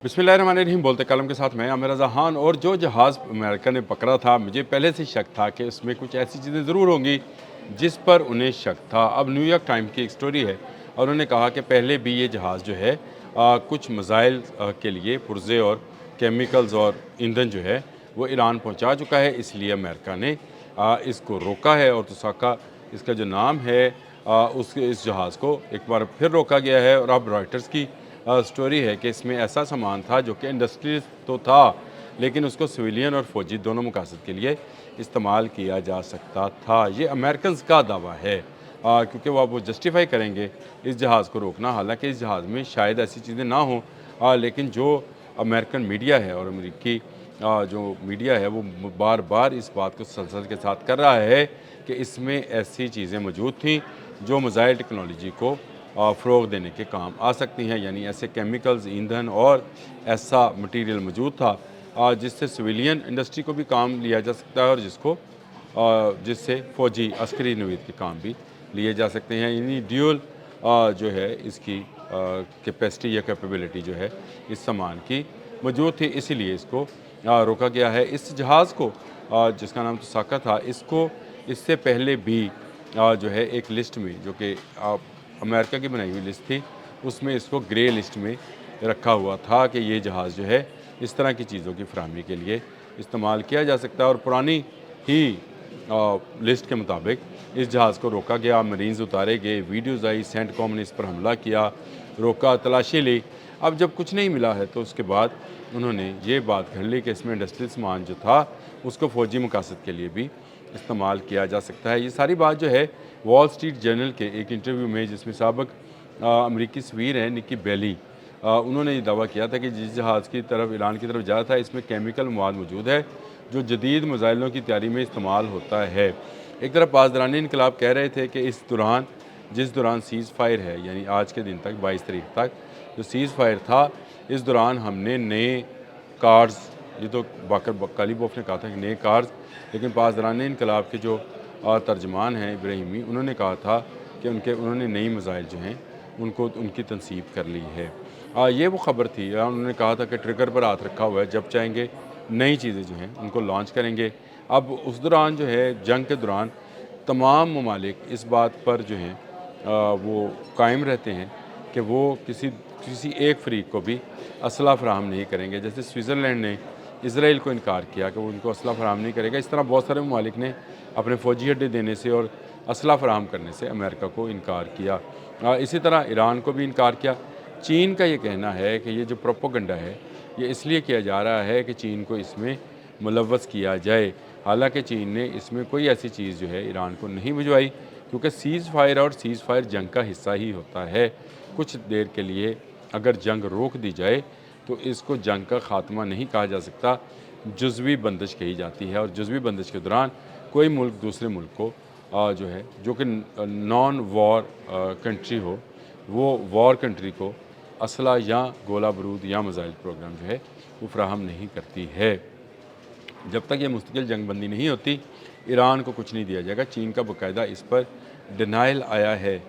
बिस्मिल्लाहिर्रहमानिर्रहीम। बोलते कलम के साथ मैं आमिर रज़ा खान। और जो जहाज़ अमेरिका ने पकड़ा था, मुझे पहले से शक था कि उसमें कुछ ऐसी चीज़ें ज़रूर होंगी जिस पर उन्हें शक था। अब न्यूयॉर्क टाइम की एक स्टोरी है और उन्होंने कहा कि पहले भी ये जहाज़ जो है कुछ मिसाइल के लिए पुर्ज़े और केमिकल्स और ईंधन जो है वो ईरान पहुंचा चुका है, इसलिए अमेरिका ने इसको रोका है। और तुसाका इसका जो नाम है, इस जहाज़ को एक बार फिर रोका गया है। और अब रॉयटर्स की स्टोरी है कि इसमें ऐसा सामान था जो कि इंडस्ट्री तो था, लेकिन उसको सिविलियन और फौजी दोनों मकासद के लिए इस्तेमाल किया जा सकता था। ये अमेरिकन का दावा है, क्योंकि वो जस्टिफाई करेंगे इस जहाज़ को रोकना। हालांकि इस जहाज़ में शायद ऐसी चीज़ें ना हों, लेकिन जो अमेरिकन मीडिया है और अमेरिकी जो मीडिया है वो बार बार इस बात को तसल्सल के साथ कर रहा है कि इसमें ऐसी चीज़ें मौजूद थीं जो मिसाइल टेक्नोलॉजी को फ़रोग़ देने के काम आ सकती हैं। यानी ऐसे केमिकल्स, ईंधन और ऐसा मटेरियल मौजूद था जिससे सिविलियन इंडस्ट्री को भी काम लिया जा सकता है और जिससे फ़ौजी अस्करी नवीद के काम भी लिए जा सकते हैं। यानी ड्यूल जो है इसकी कैपेसिटी या कैपेबिलिटी जो है इस सामान की मौजूद थी, इसीलिए इसको रोका गया है। इस जहाज़ को जिसका नाम तुसाका था, इसको इससे पहले भी जो है एक लिस्ट में, जो कि अमेरिका की बनाई हुई लिस्ट थी, उसमें इसको ग्रे लिस्ट में रखा हुआ था कि ये जहाज़ जो है इस तरह की चीज़ों की फरहमी के लिए इस्तेमाल किया जा सकता है। और पुरानी ही लिस्ट के मुताबिक इस जहाज़ को रोका गया, मरीन्स उतारे गए, वीडियोज़ आई, सेंटकॉम ने इस पर हमला किया, रोका, तलाशी ली। अब जब कुछ नहीं मिला है तो उसके बाद उन्होंने ये बात कर ली कि इसमें इंडस्ट्रियल सामान जो था उसको फ़ौजी मकासद के लिए भी इस्तेमाल किया जा सकता है। ये सारी बात जो है वॉल स्ट्रीट जर्नल के एक इंटरव्यू में, जिसमें साबिक अमरीकी सफ़ीर हैं निकी बेली, उन्होंने ये दावा किया था कि जिस जहाज़ की तरफ ईरान की तरफ जा था इसमें केमिकल मवाद मौजूद है जो जदीद मिसाइलों की तैयारी में इस्तेमाल होता है। एक तरफ पासदारानी इनकलाब कह रहे थे कि जिस दौरान सीज़ फायर है, यानी आज के दिन तक 22 तारीख तक जो सीज़ फायर था, इस दौरान हमने नए कार्स, ये तो बाकर कालीबोफ ने कहा था कि नए कार्स, लेकिन पासदारानी इनकलाब के जो तर्जमान हैं इब्राहिमी, उन्होंने कहा था कि उन्होंने नई मिसाइल जो हैं उनको उनकी तनसीब कर ली है। ये वो ख़बर थी। उन्होंने कहा था कि ट्रिगर पर हाथ रखा हुआ है, जब चाहेंगे नई चीज़ें जो हैं उनको लॉन्च करेंगे। अब उस दौरान जो है, जंग के दौरान तमाम ममालिक इस बात पर जो हैं वो कायम रहते हैं कि वो किसी एक फ़रीक को भी असला फ़राहम नहीं करेंगे। जैसे स्विट्ज़रलैंड ने इसराइल को इनकार किया कि वो उनको असला फ़राहम नहीं करेगा, इस तरह बहुत सारे ममालिक ने अपने फ़ौजी अड्डे देने से और असला फ़राहम करने से अमेरिका को इनकार किया। इसी तरह ईरान को भी इनकार किया। चीन का ये कहना है कि ये जो प्रोपेगेंडा है ये इसलिए किया जा रहा है कि चीन को इसमें मुलव्वस किया जाए। हालांकि चीन ने इसमें कोई ऐसी चीज़ जो है ईरान को नहीं भिजवाई, क्योंकि सीज़ फायर जंग का हिस्सा ही होता है। कुछ देर के लिए अगर जंग रोक दी जाए तो इसको जंग का ख़ात्मा नहीं कहा जा सकता, जुज़वी बंदिश कही जाती है। और जुज़वी बंदिश के दौरान कोई मुल्क दूसरे मुल्क को जो है, जो कि नॉन वॉर कंट्री हो, वो वॉर कंट्री को असला या गोला बारूद या मिसाइल प्रोग्राम जो है वो फ्राहम नहीं करती है। जब तक ये मुस्तकिल जंग बंदी नहीं होती, ईरान को कुछ नहीं दिया जाएगा। चीन का बाकायदा इस पर डिनाइल आया है,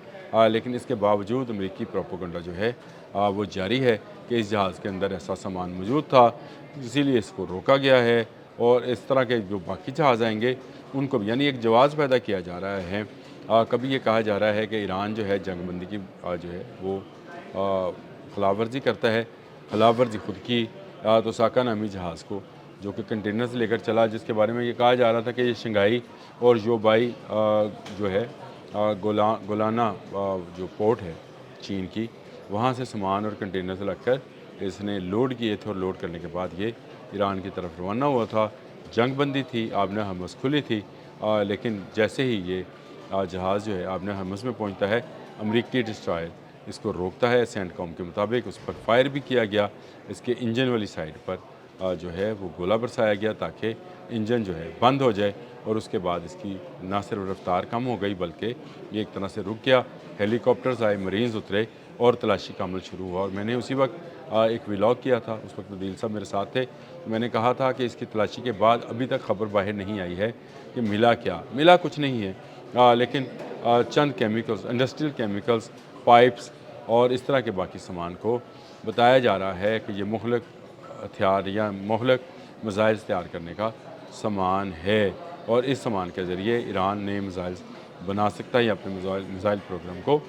लेकिन इसके बावजूद अमेरिकी प्रोपेगेंडा जो है वो जारी है कि इस जहाज़ के अंदर ऐसा सामान मौजूद था, इसीलिए इसको रोका गया है। और इस तरह के जो बाकी जहाज़ आएंगे उनको भी, यानी एक जवाज़ पैदा किया जा रहा है। कभी ये कहा जा रहा है कि ईरान जो है जंग बंदी की जो है वो खिलाफ वर्जी करता है। खिलाफ वर्जी खुद की तुसाका नामी जहाज़ को, जो कि कंटेनर से लेकर चला, जिसके बारे में ये कहा जा रहा था कि ये शंघाई और जोबाई जो है गोलाना जो पोर्ट है चीन की, वहाँ से सामान और कंटेनर से लगकर इसने लोड किए थे और लोड करने के बाद ये ईरान की तरफ रवाना हुआ था। जंग बंदी थी, आबना हरमुज़ खुली थी, लेकिन जैसे ही ये जहाज़ जो है आबना हरमुज़ में पहुँचता है, अमरीकी डिस्ट्रॉयर इसको रोकता है। सेंटकॉम के मुताबिक उस पर फायर भी किया गया। इसके इंजन वाली साइड पर जो है वो गोला बरसाया गया ताकि इंजन जो है बंद हो जाए, और उसके बाद इसकी ना सिर्फ रफ्तार कम हो गई बल्कि ये एक तरह से रुक गया। हेलीकॉप्टर्स आए, मरीन्स उतरे और तलाशी का अमल शुरू हुआ। और मैंने उसी वक्त एक व्लॉग किया था, उस वक्त नदील साहब मेरे साथ थे। मैंने कहा था कि इसकी तलाशी के बाद अभी तक खबर बाहर नहीं आई है कि मिला क्या। मिला कुछ नहीं है, लेकिन चंद केमिकल्स, इंडस्ट्रियल केमिकल्स, पाइप्स और इस तरह के बाकी सामान को بتایا جا رہا ہے کہ یہ مہلک ہتھیار یا مہلک میزائل تیار کرنے کا سامان ہے، اور اس سامان کے ذریعے ایران نئے میزائل بنا سکتا ہے یا اپنے میزائل پروگرام کو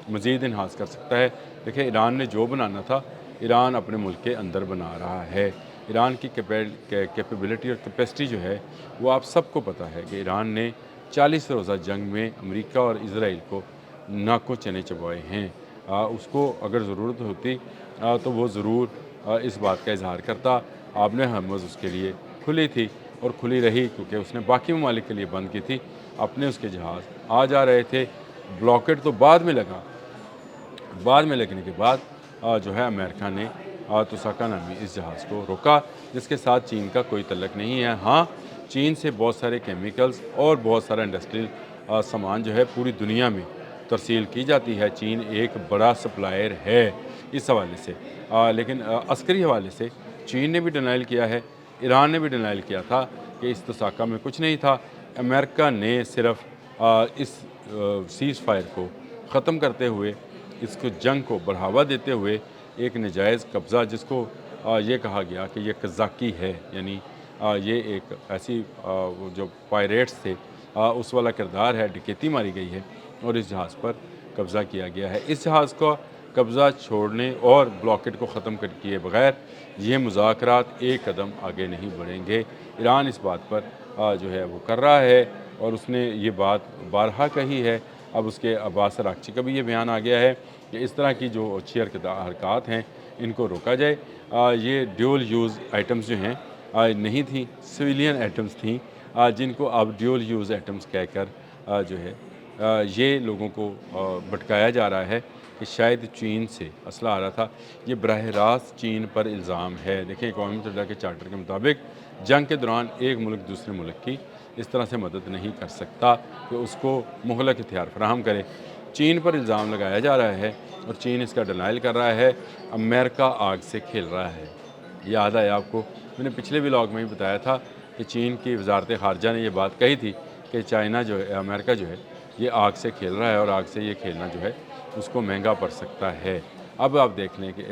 مزید انہانس کر سکتا ہے۔ دیکھیں، ایران نے جو بنانا تھا ایران اپنے ملک کے اندر بنا رہا ہے۔ ایران کی کیپیبلٹی اور کیپیسٹی جو ہے وہ آپ سب کو پتہ ہے کہ ایران نے 40 روزہ جنگ میں امریکہ اور اسرائیل کو ناکوں چنے چبائے ہیں۔ اس کو اگر ضرورت ہوتی تو وہ ضرور اس بات کا اظہار کرتا۔ آب ہرمز اس کے لیے کھلی تھی اور کھلی رہی، کیونکہ اس نے باقی ممالک کے لیے بند کی تھی۔ اپنے اس کے جہاز آ جا رہے تھے، بلاکٹ تو بعد میں لگا، بعد میں لگنے کے بعد جو ہے امریکہ نے توساکا نامی اس جہاز کو روکا، جس کے ساتھ چین کا کوئی تعلق نہیں ہے۔ ہاں، چین سے بہت سارے کیمیکلز اور بہت سارا انڈسٹریل سامان جو ہے پوری دنیا میں ترسیل کی جاتی ہے۔ چین ایک بڑا سپلائر ہے اس حوالے سے، لیکن عسکری حوالے سے چین نے بھی ڈینائل کیا ہے، ایران نے بھی ڈینائل کیا تھا کہ اس توساکا میں کچھ نہیں تھا۔ امریکہ نے صرف اس سیز فائر کو ختم کرتے ہوئے، اس کو جنگ کو بڑھاوا دیتے ہوئے ایک ناجائز قبضہ، جس کو یہ کہا گیا کہ یہ قزاقی ہے، یعنی یہ ایک ایسی جو پائریٹس تھے اس والا کردار ہے، ڈکیتی ماری گئی ہے اور اس جہاز پر قبضہ کیا گیا ہے۔ اس جہاز کا قبضہ چھوڑنے اور بلاکٹ کو ختم کیے بغیر یہ مذاکرات ایک قدم آگے نہیں بڑھیں گے۔ ایران اس بات پر جو ہے وہ کر رہا ہے، اور اس نے یہ بات بارہا کہی ہے۔ اب اس کے عباس اراغچی کا بھی یہ بیان آ گیا ہے کہ اس طرح کی جو اچھی حرکات ہیں ان کو روکا جائے۔ یہ ڈیول یوز آئٹمز جو ہیں نہیں تھیں، سویلین ایٹمز تھیں، جن کو اب ڈیول یوز ایٹمز کہہ کر جو ہے یہ لوگوں کو بھٹکایا جا رہا ہے کہ شاید چین سے اسلحہ آ رہا تھا۔ یہ براہ راست چین پر الزام ہے۔ دیکھیں، اقوام متحدہ کے چارٹر کے مطابق جنگ کے دوران ایک ملک دوسرے ملک کی اس طرح سے مدد نہیں کر سکتا کہ اس کو مہلک ہتھیار فراہم کرے۔ چین پر الزام لگایا جا رہا ہے اور چین اس کا ڈینائل کر رہا ہے۔ امریکہ آگ سے کھیل رہا ہے۔ یاد ہے آپ کو، میں نے پچھلے ولاگ میں ہی بتایا تھا کہ چین کی وزارت خارجہ نے یہ بات کہی تھی کہ چائنا جو ہے، امریکہ جو ہے، یہ آگ سے کھیل رہا ہے اور آگ سے یہ کھیلنا جو ہے اس کو مہنگا پڑ سکتا ہے۔ اب آپ دیکھ لیں کہ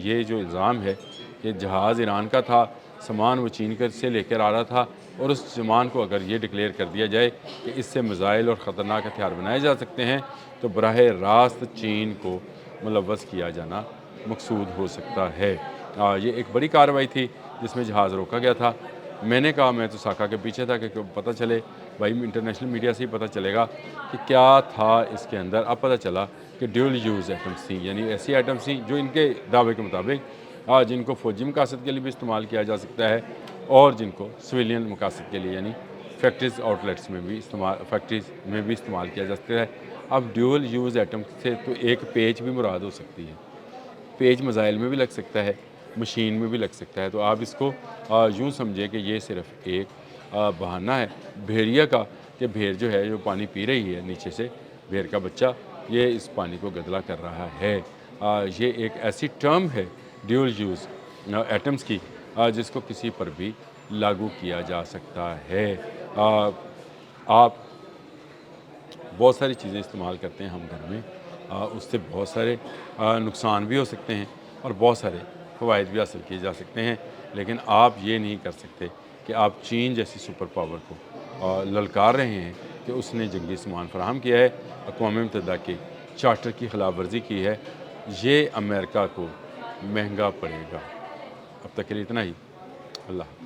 یہ جو الزام ہے کہ جہاز ایران کا تھا، سامان وہ چین سے لے کر آ رہا تھا، اور اس سامان کو اگر یہ ڈکلیئر کر دیا جائے کہ اس سے میزائل اور خطرناک ہتھیار بنائے جا سکتے ہیں، تو براہ راست چین کو ملوث کیا جانا مقصود ہو سکتا ہے۔ یہ ایک بڑی کارروائی تھی جس میں جہاز روکا گیا تھا۔ میں نے کہا میں توساکا کے پیچھے تھا کہ پتہ چلے، بھائی انٹرنیشنل میڈیا سے ہی پتہ چلے گا کہ کیا تھا اس کے اندر۔ اب پتہ چلا کہ ڈیول یوز ایٹمز تھیں، یعنی ایسی ایٹمز تھیں جو ان کے دعوے کے مطابق جن کو فوجی مقاصد کے لیے بھی استعمال کیا جا سکتا ہے، اور جن کو سویلین مقاصد کے لیے یعنی فیکٹریز آؤٹلیٹس میں بھی استعمال کیا جا سکتا ہے۔ اب ڈیول یوز ایٹم سے تو ایک پیج بھی مراد ہو سکتی ہے، پیج میزائل میں بھی لگ سکتا ہے، مشین میں بھی لگ سکتا ہے۔ تو آپ اس کو یوں سمجھے کہ یہ صرف ایک بہانہ ہے بھیڑیا کا، کہ بھیڑ جو ہے جو پانی پی رہی ہے نیچے سے، بھیڑ کا بچہ یہ اس پانی کو گدلا کر رہا ہے۔ یہ ایک ایسی ٹرم ہے ڈیول یوز ایٹمز کی جس کو کسی پر بھی لاگو کیا جا سکتا ہے۔ آپ بہت ساری چیزیں استعمال کرتے ہیں ہم گھر میں، اس سے بہت سارے نقصان بھی ہو سکتے ہیں اور بہت سارے فوائد بھی حاصل کیے جا سکتے ہیں، لیکن آپ یہ نہیں کر سکتے کہ آپ چین جیسی سپر پاور کو للکار رہے ہیں کہ اس نے جنگی سامان فراہم کیا ہے، اقوام متحدہ کے چارٹر کی خلاف ورزی کی ہے۔ یہ امریکہ کو مہنگا پڑے گا۔ اب تک کے لیے اتنا ہی۔ اللہ حافظ۔